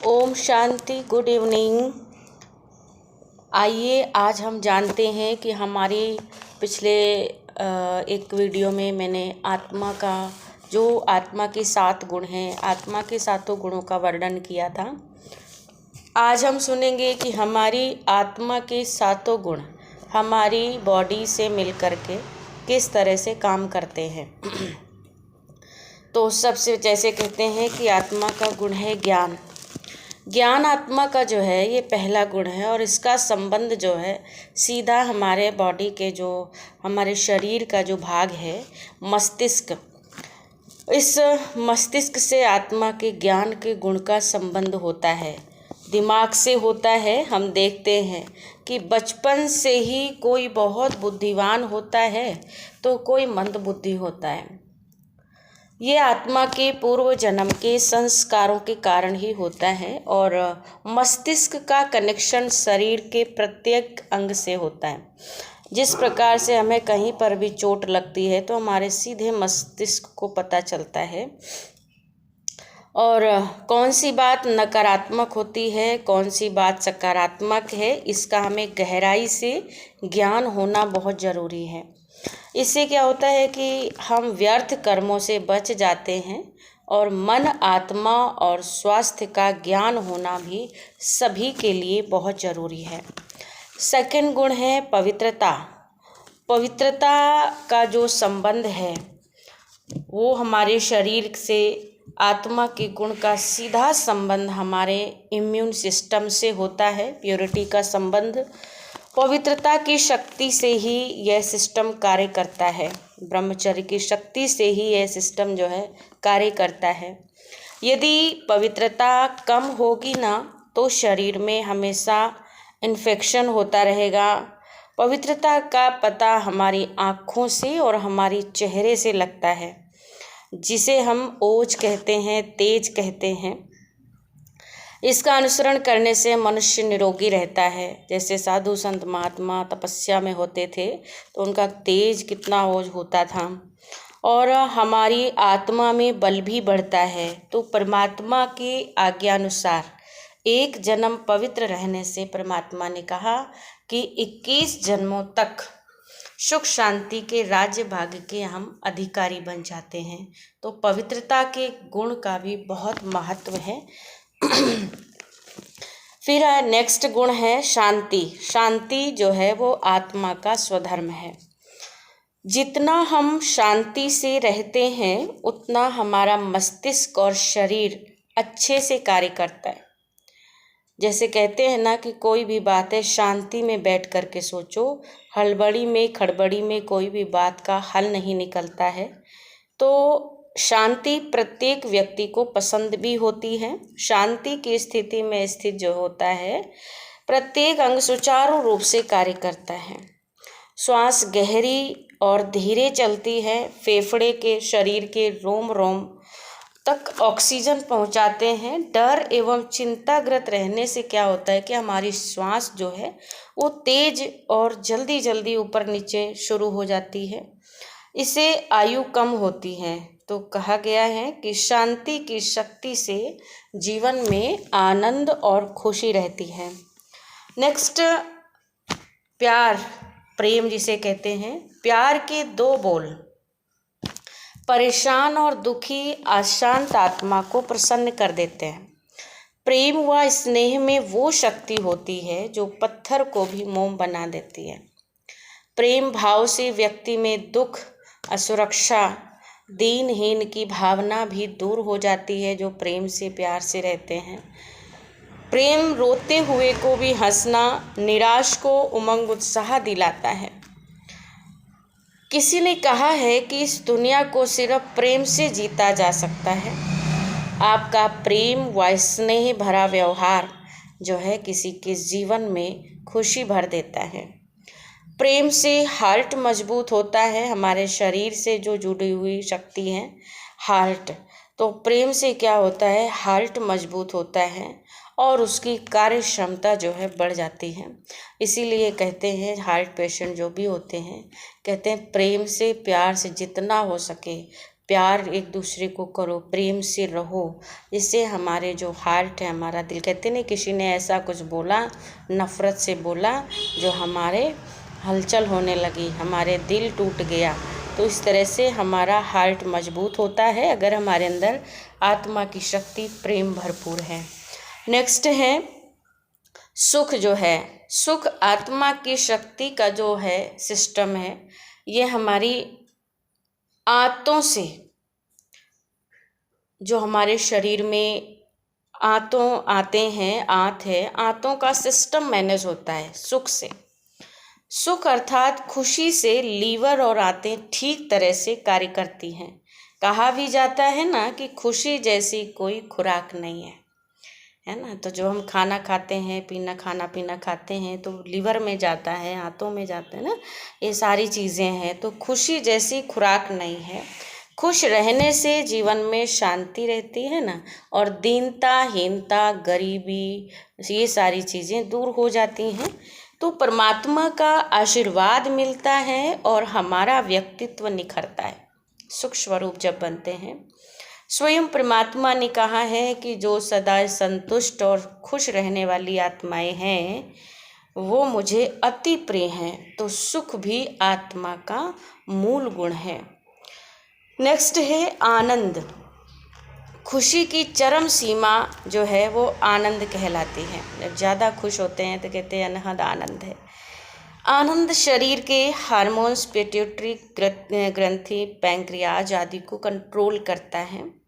Om Shanti. Good evening. आइए आज हम जानते हैं कि हमारी पिछले एक वीडियो में मैंने आत्मा के 7 गुण हैं, आत्मा के 7 गुणों का वर्णन किया था। आज हम सुनेंगे कि हमारी आत्मा के 7 गुण हमारी बॉडी से मिलकर के किस तरह से काम करते हैं। तो सबसे जैसे कहते हैं कि आत्मा का गुण है ज्ञान। ज्ञान आत्मा का जो है ये पहला गुण है और इसका संबंध जो है सीधा हमारे बॉडी के हमारे शरीर का जो भाग है मस्तिष्क, इस मस्तिष्क से आत्मा के ज्ञान के गुण का संबंध होता है। दिमाग से होता है। हम देखते हैं कि बचपन से ही कोई बहुत बुद्धिमान होता है तो कोई मंद बुद्धि होता है। ये आत्मा के पूर्व जन्म के संस्कारों के कारण ही होता है और मस्तिष्क का कनेक्शन शरीर के प्रत्येक अंग से होता है। जिस प्रकार से हमें कहीं पर भी चोट लगती है तो हमारे सीधे मस्तिष्क को पता चलता है और कौन सी बात नकारात्मक होती है, कौन सी बात सकारात्मक है, इसका हमें गहराई से ज्ञान होना बहुत ज़रूरी है। इससे क्या होता है कि हम व्यर्थ कर्मों से बच जाते हैं और मन, आत्मा और स्वास्थ्य का ज्ञान होना भी सभी के लिए बहुत ज़रूरी है। सेकंड गुण है पवित्रता। पवित्रता का जो संबंध है वो हमारे शरीर से आत्मा के गुण का सीधा संबंध हमारे इम्यून सिस्टम से होता है। प्योरिटी का संबंध पवित्रता की शक्ति से ही यह सिस्टम कार्य करता है। ब्रह्मचर्य की शक्ति से ही यह सिस्टम जो है कार्य करता है। यदि पवित्रता कम होगी ना तो शरीर में हमेशा इन्फेक्शन होता रहेगा। पवित्रता का पता हमारी आँखों से और हमारी चेहरे से लगता है, जिसे हम ओज कहते हैं, तेज कहते हैं। इसका अनुसरण करने से मनुष्य निरोगी रहता है। जैसे साधु संत महात्मा तपस्या में होते थे तो उनका तेज कितना ओज होता था और हमारी आत्मा में बल भी बढ़ता है। तो परमात्मा की आज्ञानुसार एक जन्म पवित्र रहने से परमात्मा ने कहा कि 21 जन्मों तक सुख शांति के राज्य भाग्य के हम अधिकारी बन जाते हैं। तो पवित्रता के गुण का भी बहुत महत्व है। फिर नेक्स्ट गुण है शांति। शांति जो है वो आत्मा का स्वधर्म है। जितना हम शांति से रहते हैं उतना हमारा मस्तिष्क और शरीर अच्छे से कार्य करता है। जैसे कहते हैं ना कि कोई भी बात है शांति में बैठ कर के सोचो, हड़बड़ी में खड़बड़ी में कोई भी बात का हल नहीं निकलता है। तो शांति प्रत्येक व्यक्ति को पसंद भी होती है। शांति की स्थिति में स्थित जो होता है प्रत्येक अंग सुचारू रूप से कार्य करता है। श्वास गहरी और धीरे चलती है। फेफड़े के शरीर के रोम रोम तक ऑक्सीजन पहुंचाते हैं। डर एवं चिंताग्रस्त रहने से क्या होता है कि हमारी श्वास जो है वो तेज और जल्दी जल्दी ऊपर नीचे शुरू हो जाती है। इससे आयु कम होती है। तो कहा गया है कि शांति की शक्ति से जीवन में आनंद और खुशी रहती है। नेक्स्ट प्यार, प्रेम जिसे कहते हैं। प्यार के 2 बोल परेशान और दुखी अशांत आत्मा को प्रसन्न कर देते हैं। प्रेम व स्नेह में वो शक्ति होती है जो पत्थर को भी मोम बना देती है। प्रेम भाव से व्यक्ति में दुख, असुरक्षा, दीनहीन की भावना भी दूर हो जाती है। जो प्रेम से प्यार से रहते हैं, प्रेम रोते हुए को भी हंसना, निराश को उमंग उत्साह दिलाता है। किसी ने कहा है कि इस दुनिया को सिर्फ प्रेम से जीता जा सकता है। आपका प्रेम व स्नेह भरा व्यवहार जो है किसी के जीवन में खुशी भर देता है। प्रेम से हार्ट मजबूत होता है। हमारे शरीर से जो जुड़ी हुई शक्ति है हार्ट, तो प्रेम से क्या होता है हार्ट मजबूत होता है और उसकी कार्य क्षमता जो है बढ़ जाती है। इसीलिए कहते हैं हार्ट पेशेंट जो भी होते हैं कहते हैं प्रेम से प्यार से जितना हो सके प्यार एक दूसरे को करो, प्रेम से रहो, जिससे हमारे जो हार्ट है, हमारा दिल, कहते नहीं किसी ने ऐसा कुछ बोला, नफ़रत से बोला, जो हमारे हलचल होने लगी, हमारे दिल टूट गया। तो इस तरह से हमारा हार्ट मजबूत होता है अगर हमारे अंदर आत्मा की शक्ति, प्रेम भरपूर है। नेक्स्ट है सुख। जो है सुख, आत्मा की शक्ति का जो है सिस्टम है, ये हमारी आंतों से, जो हमारे शरीर में आंतों आते हैं, आंत है, आंतों का सिस्टम मैनेज होता है सुख से। सुख अर्थात खुशी से लीवर और आंतें ठीक तरह से कार्य करती हैं। कहा भी जाता है ना कि खुशी जैसी कोई खुराक नहीं है ना। तो जो हम खाना खाते हैं, खाना पीना खाते हैं, तो लीवर में जाता है, आंतों में जाता है ना, ये सारी चीज़ें हैं। तो खुशी जैसी खुराक नहीं है। खुश रहने से जीवन में शांति रहती है ना, और दीनता, हीनता, गरीबी, ये सारी चीज़ें दूर हो जाती हैं। तो परमात्मा का आशीर्वाद मिलता है और हमारा व्यक्तित्व निखरता है, सुख स्वरूप जब बनते हैं। स्वयं परमात्मा ने कहा है कि जो सदा संतुष्ट और खुश रहने वाली आत्माएं हैं, वो मुझे अति प्रिय हैं। तो सुख भी आत्मा का मूल गुण है। नेक्स्ट है आनंद। खुशी की चरम सीमा जो है वो आनंद कहलाती है। जब ज़्यादा खुश होते हैं तो कहते हैं अनहद आनंद है। आनंद शरीर के हार्मोन्स, पिट्यूटरी ग्रंथि, पैंक्रियाज आदि को कंट्रोल करता है।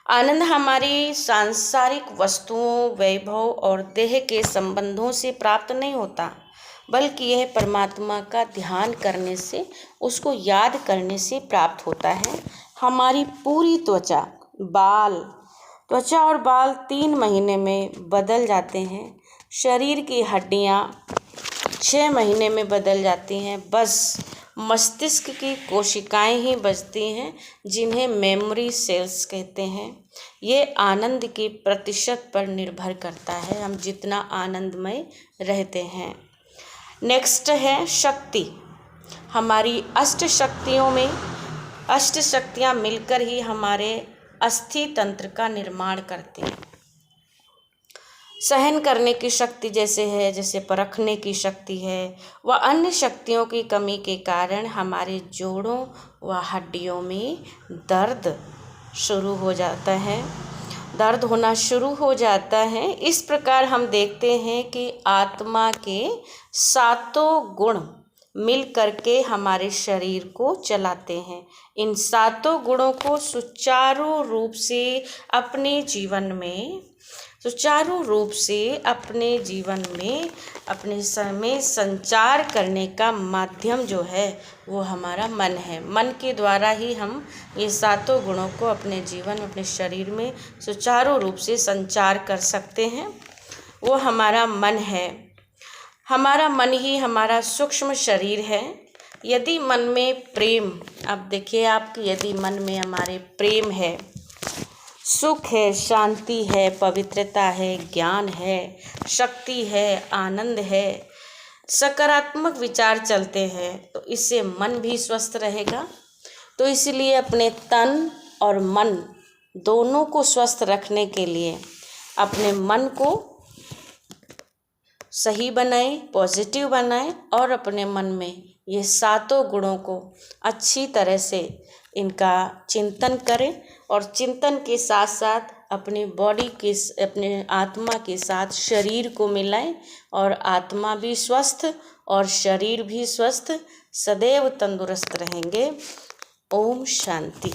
आनंद हमारी सांसारिक वस्तुओं, वैभव और देह के संबंधों से प्राप्त नहीं होता, बल्कि यह परमात्मा का ध्यान करने से, उसको याद करने से प्राप्त होता है। हमारी पूरी त्वचा और बाल 3 महीने में बदल जाते हैं। शरीर की हड्डियां 6 महीने में बदल जाती हैं। बस मस्तिष्क की कोशिकाएं ही बचती हैं, जिन्हें मेमोरी सेल्स कहते हैं। ये आनंद के प्रतिशत पर निर्भर करता है, हम जितना आनंदमय रहते हैं। नेक्स्ट है शक्ति। हमारी अष्ट शक्तियाँ मिलकर ही हमारे अस्थि तंत्र का निर्माण करती हैं। सहन करने की शक्ति जैसे परखने की शक्ति है, व अन्य शक्तियों की कमी के कारण हमारे जोड़ों व हड्डियों में दर्द होना शुरू हो जाता है। इस प्रकार हम देखते हैं कि आत्मा के 7 गुण मिल करके हमारे शरीर को चलाते हैं। इन 7 गुणों को सुचारू रूप से अपने जीवन में अपने समय संचार करने का माध्यम जो है वो हमारा मन है। मन के द्वारा ही हम ये 7 गुणों को अपने जीवन, अपने शरीर में सुचारू रूप से संचार कर सकते हैं। वो हमारा मन है। हमारा मन ही हमारा सूक्ष्म शरीर है। यदि मन में प्रेम, अब देखिए आपकी, यदि मन में हमारे प्रेम है, सुख है, शांति है, पवित्रता है, ज्ञान है, शक्ति है, आनंद है, सकारात्मक विचार चलते हैं, तो इससे मन भी स्वस्थ रहेगा। तो इसलिए अपने तन और मन दोनों को स्वस्थ रखने के लिए अपने मन को सही बनाएं, पॉजिटिव बनाएं, और अपने मन में ये 7 गुणों को अच्छी तरह से इनका चिंतन करें, और चिंतन के साथ साथ अपने अपने आत्मा के साथ शरीर को मिलाएं, और आत्मा भी स्वस्थ और शरीर भी स्वस्थ, सदैव तंदुरुस्त रहेंगे। ओम शांति।